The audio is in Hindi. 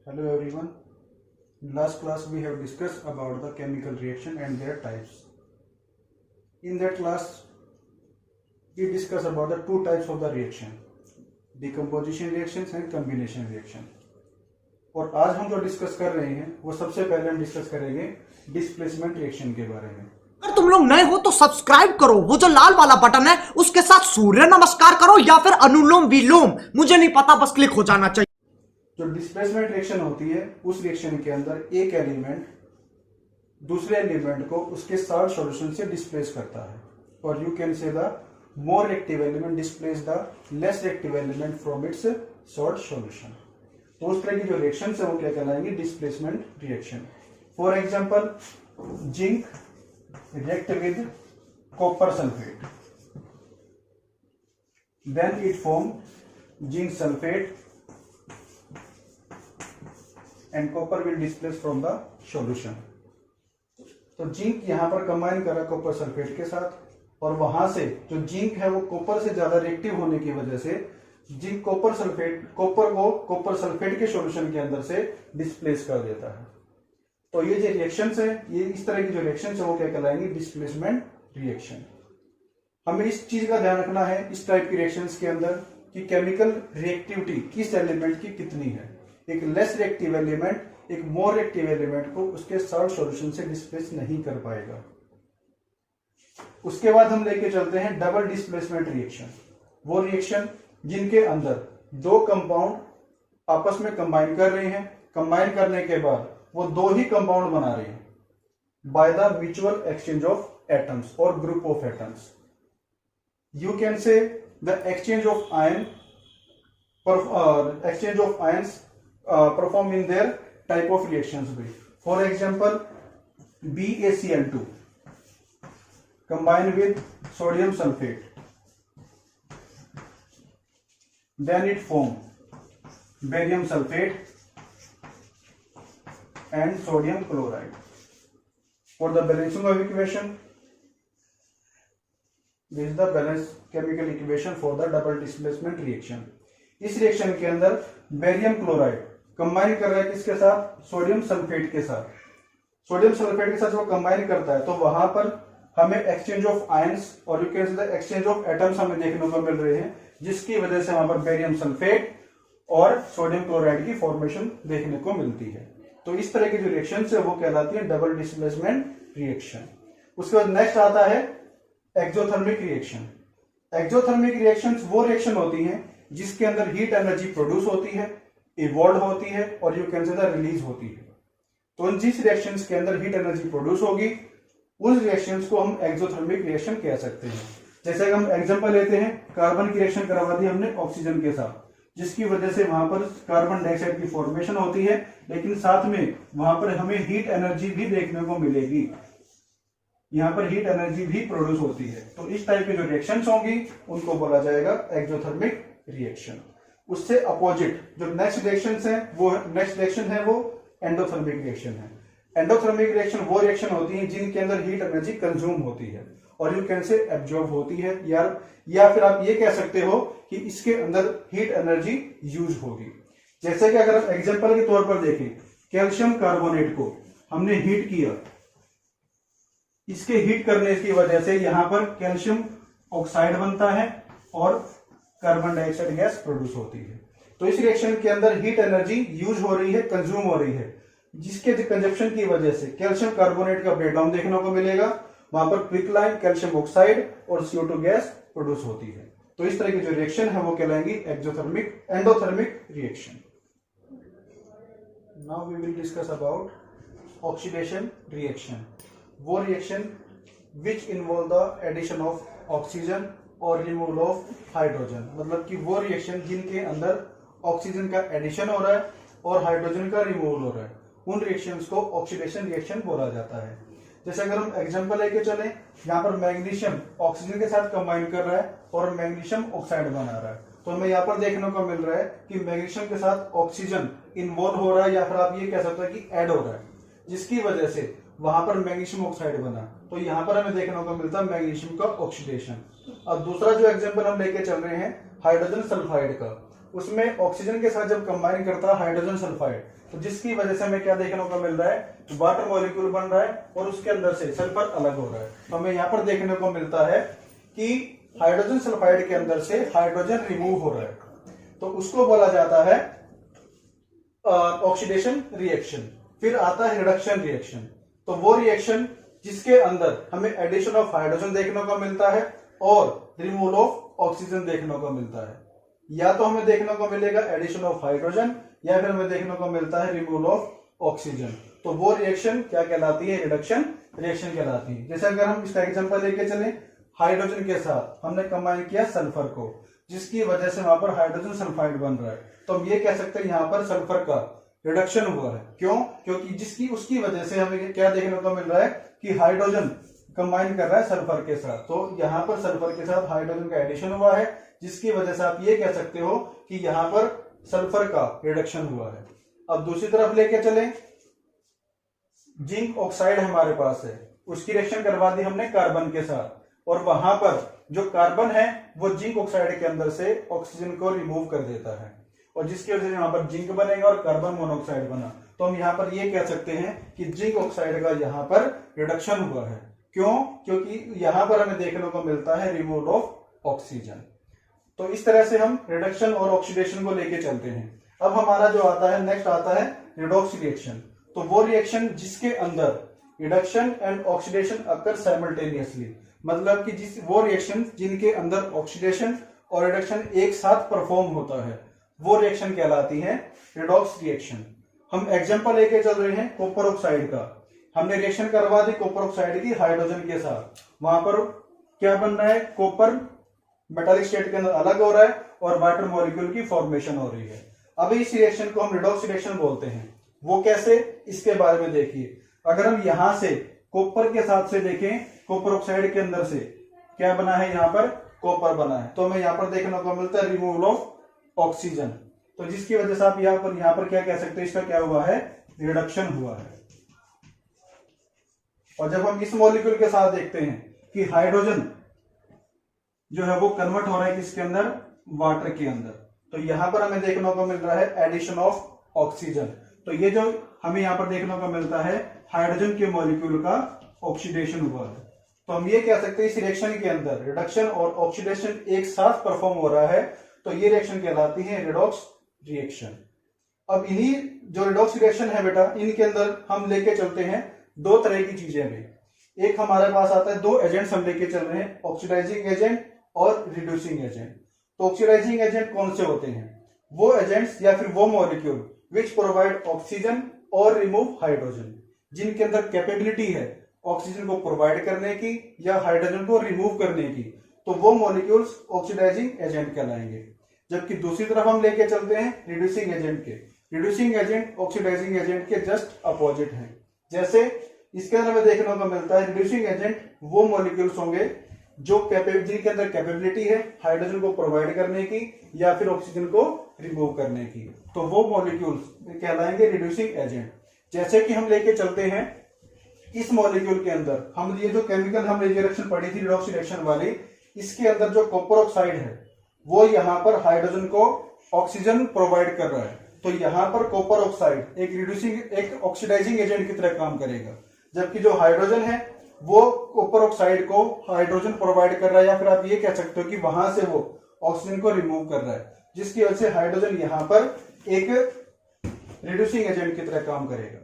Hello everyone. In last class we have discussed about the chemical reaction and their types. In that class we discussed about the two types of the reaction, decomposition reactions and combination reaction. और आज हम जो डिस्कस कर रहे हैं वो सबसे पहले हम डिस्कस करेंगे डिस्प्लेसमेंट रिएक्शन के बारे में। अगर तुम लोग नए हो तो सब्सक्राइब करो, वो जो लाल वाला बटन है उसके साथ सूर्य नमस्कार करो या फिर अनुलोम विलोम, मुझे नहीं पता, बस क्लिक हो जाना चाहिए। जो डिस्प्लेसमेंट रिएक्शन होती है उस रिएक्शन के अंदर एक एलिमेंट दूसरे एलिमेंट को उसके साल्ट सॉल्यूशन से डिस्प्लेस करता है, और you can say the more reactive element displace the less reactive element from its salt solution. तो उस तरह की जो रिएक्शन है वो क्या कहलाएंगे, displacement reaction. For example zinc react with copper sulfate, then it form zinc sulfate and copper will displace from the solution। तो जिंक यहां पर कंबाइन करा कॉपर सल्फेट के साथ, और वहां से जो जिंक है वो कॉपर से ज्यादा रिएक्टिव होने की वजह से जिंक कॉपर को कॉपर सल्फेट के सॉल्यूशन के अंदर से डिस्प्लेस कर देता है। तो ये जो रिएक्शंस है, ये इस तरह की जो रिएक्शंस है वो क्या कहलाएंगे, डिस्प्लेसमेंट रिएक्शन। हमें इस चीज का ध्यान रखना है इस टाइप की रिएक्शंस के अंदर कि केमिकल रिएक्टिविटी किस एलिमेंट की कितनी है। एक लेस रिएक्टिव एलिमेंट एक मोर रिएक्टिव एलिमेंट को उसके सॉल्ट सॉल्यूशन से डिस्प्लेस नहीं कर पाएगा। उसके बाद हम लेके चलते हैं डबल डिस्प्लेसमेंट रिएक्शन। वो रिएक्शन जिनके अंदर दो कंपाउंड आपस में कंबाइन कर रहे हैं, कंबाइन करने के बाद वो दो ही कंपाउंड बना रहे हैं by the mutual exchange of atoms और group of atoms. You can say the exchange of ions perform in their type of reactions भी। For example BaCl2 combine with sodium sulfate, then it form barium sulfate and sodium chloride. For the balancing of equation, this is the balance chemical equation for the double displacement reaction. इस रिएक्शन के अंदर बेरियम क्लोराइड कंबाइन कर रहा है किसके साथ, सोडियम सल्फेट के साथ। सोडियम सल्फेट के साथ जो कंबाइन करता है तो वहां पर हमें एक्सचेंज ऑफ आयंस और you can say the exchange of atoms हमें देखने को मिल रहे हैं, जिसकी वजह से वहां पर बेरियम सल्फेट और सोडियम क्लोराइड की फॉर्मेशन देखने को मिलती है। तो इस तरह की जो रिएक्शन है वो कहलाती है डबल डिस्प्लेसमेंट रिएक्शन। उसके बाद नेक्स्ट आता है एक्सोथर्मिक रिएक्शन। एक्सोथर्मिक रिएक्शंस वो रिएक्शन होती हैं जिसके अंदर हीट एनर्जी प्रोड्यूस होती है, इवॉल्व होती है और you can say the release होती है। तो जिस रिएक्शंस के अंदर हीट एनर्जी प्रोड्यूस होगी उस रिएक्शंस को हम एक्सोथर्मिक रिएक्शन कह सकते हैं। जैसे हम एग्जांपल लेते हैं, कार्बन की रिएक्शन करवा दी हमने ऑक्सीजन के साथ, जिसकी वजह से वहां पर कार्बन डाइऑक्साइड की फॉर्मेशन होती है, लेकिन साथ में वहां पर हमें हीट एनर्जी भी देखने को मिलेगी, यहां पर हीट एनर्जी भी प्रोड्यूस होती है। तो इस टाइप की जो रिएक्शंस होंगी उनको बोला जाएगा एक्सोथर्मिक रिएक्शन। उससे अपोजिट जो नेक्स्ट रिएक्शन है वो एंडोथर्मिक रिएक्शन है। एंडोथर्मिक रिएक्शन वो रिएक्शन होती है जिनके अंदर हीट एनर्जी कंज्यूम होती है और यू कैन से एब्जॉर्ब होती है, या फिर आप ये कह सकते हो कि इसके अंदर हीट एनर्जी यूज होगी। जैसे कि अगर हम एग्जांपल के तौर पर देखें, कैल्शियम कार्बोनेट को हमने हीट किया, इसके हीट करने की वजह से यहां पर कैल्शियम ऑक्साइड बनता है और कार्बन डाइऑक्साइड गैस प्रोड्यूस होती है। तो इस रिएक्शन के अंदर हीट एनर्जी यूज हो रही है, कंज्यूम हो रही है, जिसके कंजप्शन की वजह से कैल्शियम कार्बोनेट का ब्रेकडाउन देखने को मिलेगा, वहां पर क्विकलाइन कैल्शियम ऑक्साइड और CO2 गैस प्रोड्यूस होती है। तो इस तरह की जो रिएक्शन है वो कहलाएंगी endothermic reaction. Now we will discuss about oxidation reaction. वो reaction which involve the addition of oxygen और रिमूवल ऑफ हाइड्रोजन, मतलब कि वो रिएक्शन जिनके अंदर ऑक्सीजन का एडिशन हो रहा है और हाइड्रोजन का रिमूवल हो रहा है, उन रिएक्शंस को ऑक्सीडेशन रिएक्शन बोला जाता है। जैसे अगर हम एग्जांपल लेके चलें, यहाँ पर मैग्नीशियम ऑक्सीजन के साथ कंबाइन कर रहा है और मैग्नीशियम ऑक्साइड बना रहा है, तो हमें यहाँ पर देखने को मिल रहा है कि मैग्नीशियम के साथ ऑक्सीजन इन्वॉल्व हो रहा है, या फिर आप ये कह सकते हैं कि ऐड हो रहा है, जिसकी वजह से वहां पर मैग्नीशियम ऑक्साइड बना। तो यहाँ पर हमें देखने को मिलता है मैग्नीशियम का ऑक्सीडेशन। अब दूसरा जो एग्जांपल हम लेके चल रहे हैं हाइड्रोजन सल्फाइड का, उसमें ऑक्सीजन के साथ जब कंबाइन करता है हाइड्रोजन सल्फाइड, तो जिसकी वजह से हमें क्या देखने को मिल रहा है, वाटर मॉलिक्यूल बन रहा है और उसके अंदर से सल्फर अलग हो रहा है। तो हमें यहाँ पर देखने को मिलता है कि हाइड्रोजन सल्फाइड के अंदर से हाइड्रोजन रिमूव हो रहा है, तो उसको बोला जाता है ऑक्सीडेशन रिएक्शन। फिर आता है रिडक्शन रिएक्शन, तो वो रिएक्शन जिसके अंदर हमें एडिशन ऑफ हाइड्रोजन देखने को मिलता है और रिमूवल ऑफ ऑक्सीजन देखने को मिलता है। या तो हमें देखने को मिलेगा एडिशन ऑफ हाइड्रोजन या फिर हमें देखने को मिलता है रिमूवल ऑफ ऑक्सीजन। तो वो रिएक्शन क्या कहलाती है, रिडक्शन रिएक्शन कहलाती है। जैसे अगर हम इसका एग्जांपल लेके चले, हाइड्रोजन के साथ हमने कंबाइन किया सल्फर को, जिसकी वजह से वहां पर हाइड्रोजन सल्फाइड बन रहा है, तो हम ये कह सकते हैं यहाँ पर सल्फर का रिडक्शन हुआ है। क्यों? क्योंकि उसकी वजह से हमें क्या देखने को मिल रहा है कि हाइड्रोजन कंबाइन कर रहा है सल्फर के साथ, तो यहाँ पर सल्फर के साथ हाइड्रोजन का एडिशन हुआ है, जिसकी वजह से आप ये कह सकते हो कि यहाँ पर सल्फर का रिडक्शन हुआ है। अब दूसरी तरफ लेके चलें, जिंक ऑक्साइड हमारे पास है, उसकी रिएक्शन करवा दी हमने कार्बन के साथ, और वहां पर जो कार्बन है वो जिंक ऑक्साइड के अंदर से ऑक्सीजन को रिमूव कर देता है, और जिसकी वजह से यहाँ पर जिंक बनेगा और कार्बन मोनोऑक्साइड बना। तो हम यहाँ पर ये कह सकते हैं कि जिंक ऑक्साइड का यहाँ पर रिडक्शन हुआ है। क्यों? क्योंकि यहाँ पर हमें देखने को मिलता है रिमूवल ऑफ ऑक्सीजन। तो इस तरह से हम रिडक्शन और ऑक्सीडेशन को लेके चलते हैं। अब हमारा जो आता है नेक्स्ट आता है रिडॉक्स रिएक्शन। तो वो रिएक्शन जिसके अंदर reduction and oxidation occur simultaneously, मतलब कि वो रिएक्शन जिनके अंदर ऑक्सीडेशन और रिडक्शन एक साथ परफॉर्म होता है, वो रिएक्शन कहलाती है रिडॉक्स रिएक्शन। हम एग्जांपल लेके चल रहे हैं कॉपर ऑक्साइड का। हमने रिएक्शन करवा दी कॉपर ऑक्साइड की हाइड्रोजन के साथ, वहां पर क्या बन रहा है, कॉपर मेटालिक स्टेट के अंदर अलग हो रहा है और वाटर मॉलिक्यूल की फॉर्मेशन हो रही है। अब इस रिएक्शन को हम रिडॉक्स रिएक्शन बोलते हैं। वो कैसे, इसके बारे में देखिए। अगर हम यहां से कॉपर के साथ से देखें, कॉपर ऑक्साइड के अंदर से क्या बना है, यहाँ पर कॉपर बना है, तो हमें यहाँ पर देखने को मिलता है रिमूवल ऑफ ऑक्सीजन। तो जिसकी वजह से आप यहाँ पर क्या कह सकते हैं, इसका क्या हुआ है, रिडक्शन हुआ है। और जब हम इस मॉलिक्यूल के साथ देखते हैं कि हाइड्रोजन जो है वो कन्वर्ट हो रहा है किसके अंदर, वाटर के अंदर, तो यहां पर हमें देखने को मिल रहा है एडिशन ऑफ ऑक्सीजन। तो ये जो हमें यहाँ पर देखने को मिलता है हाइड्रोजन के मॉलिक्यूल का ऑक्सीडेशन हुआ है। तो हम ये कह सकते हैं इस रिएक्शन के अंदर रिडक्शन और ऑक्सीडेशन एक साथ परफॉर्म हो रहा है, तो ये रिएक्शन कहलाती है रिडॉक्स रिएक्शन। अब इन्हीं जो रिडॉक्स रिएक्शन है बेटा, इनके अंदर हम लेके चलते हैं दो तरह की चीजें भी। एक हमारे पास आता है, दो एजेंट्स हम लेके चल रहे हैं, ऑक्सीडाइजिंग एजेंट और रिड्यूसिंग एजेंट। तो ऑक्सीडाइजिंग एजेंट कौन से होते हैं, वो एजेंट्स या फिर वो मॉलिक्यूल विच प्रोवाइड ऑक्सीजन और रिमूव हाइड्रोजन, जिनके अंदर कैपेबिलिटी है ऑक्सीजन को प्रोवाइड करने की या हाइड्रोजन को रिमूव करने की, तो वो मॉलिक्यूल्स ऑक्सीडाइजिंग एजेंट कहलाएंगे। जबकि दूसरी तरफ हम लेके चलते हैं रिड्यूसिंग एजेंट के। रिड्यूसिंग एजेंट ऑक्सीडाइजिंग एजेंट के जस्ट अपोजिट है। जैसे इसके अंदर हमें देखने को मिलता है रिड्यूसिंग एजेंट वो मॉलिक्यूल्स होंगे जो जिनके अंदर कैपेबिलिटी है हाइड्रोजन को प्रोवाइड करने की या फिर ऑक्सीजन को रिमूव करने की, तो वो मॉलिक्यूल्स कहलाएंगे रिड्यूसिंग एजेंट। जैसे कि हम लेके चलते हैं इस मॉलिक्यूल के अंदर, हम ये जो केमिकल हमने रिएक्शन पढ़ी थी रिडॉक्स रिएक्शन वाली, इसके अंदर जो कॉपर ऑक्साइड है वो यहाँ पर हाइड्रोजन को ऑक्सीजन प्रोवाइड कर रहा है, तो यहाँ पर कॉपर ऑक्साइड एक ऑक्सीडाइजिंग एजेंट की तरह काम करेगा, जबकि जो हाइड्रोजन है वो कॉपर ऑक्साइड को हाइड्रोजन प्रोवाइड कर रहा है, या फिर आप ये कह सकते हो कि वहां से वो ऑक्सीजन को रिमूव कर रहा है, जिसकी वजह से हाइड्रोजन यहाँ पर एक रिड्यूसिंग एजेंट की तरह काम करेगा।